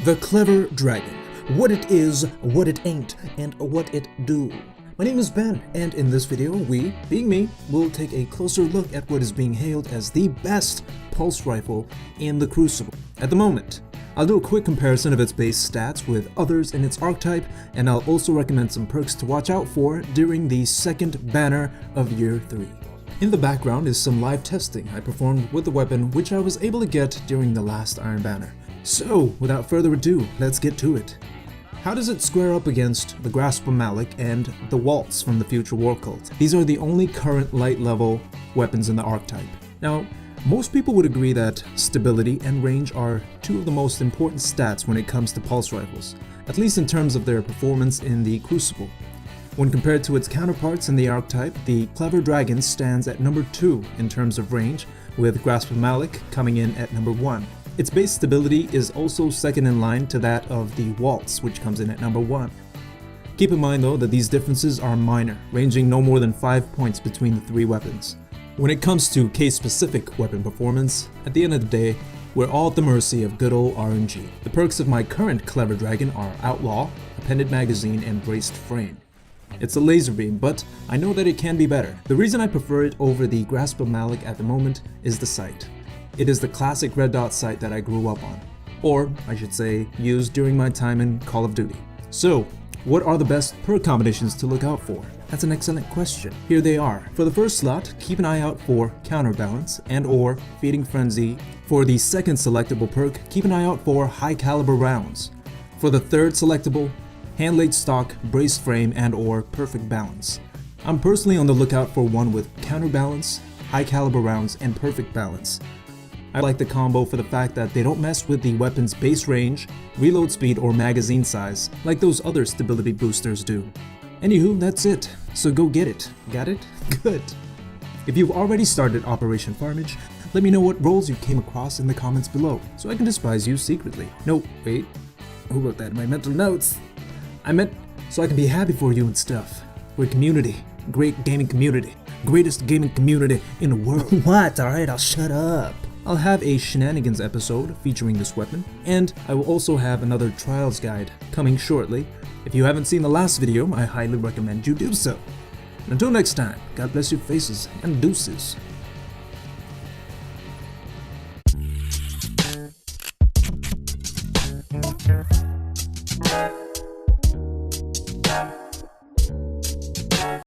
The Clever Dragon. What it is, what it ain't, and what it do. My name is Ben, and in this video, we, being me, will take a closer look at what is being hailed as the best pulse rifle in the Crucible at the moment. I'll do a quick comparison of its base stats with others in its archetype, and I'll also recommend some perks to watch out for during the second banner of Year 3. In the background is some live testing I performed with the weapon, which I was able to get during the last Iron Banner. So, without further ado, let's get to it. How does it square up against the Grasp of Malik and the Waltz from the Future War Cult? These are the only current light level weapons in the archetype. Now, most people would agree that stability and range are two of the most important stats when it comes to pulse rifles, at least in terms of their performance in the Crucible. When compared to its counterparts in the archetype, the Clever Dragon stands at number 2 in terms of range, with Grasp of Malik coming in at number 1. Its base stability is also second in line to that of the Waltz, which comes in at number 1. Keep in mind though that these differences are minor, ranging no more than 5 points between the three weapons. When it comes to case-specific weapon performance, at the end of the day, we're all at the mercy of good old RNG. The perks of my current Clever Dragon are Outlaw, Appended Magazine, and Braced Frame. It's a laser beam, but I know that it can be better. The reason I prefer it over the Grasp of Malik at the moment is the sight. It is the classic red dot sight that I grew up on, or I should say, used during my time in Call of Duty. So, what are the best perk combinations to look out for? That's an excellent question. Here they are. For the first slot, keep an eye out for Counterbalance and or Feeding Frenzy. For the second selectable perk, keep an eye out for High Caliber Rounds. For the third selectable, Hand-Laid Stock, Braced Frame, and or Perfect Balance. I'm personally on the lookout for one with Counterbalance, High Caliber Rounds, and Perfect Balance. I like the combo for the fact that they don't mess with the weapon's base range, reload speed, or magazine size like those other stability boosters do. Anywho, that's it, so go get it. Got it? Good. If you've already started Operation Farmage, let me know what roles you came across in the comments below, so I can despise you secretly. No, wait, who wrote that in my mental notes? I meant so I can be happy for you and stuff. We're a community, great gaming community, greatest gaming community in the world. What? Alright, I'll shut up. I'll have a Shenanigans episode featuring this weapon, and I will also have another Trials guide coming shortly. If you haven't seen the last video, I highly recommend you do so. And until next time, God bless your faces and deuces.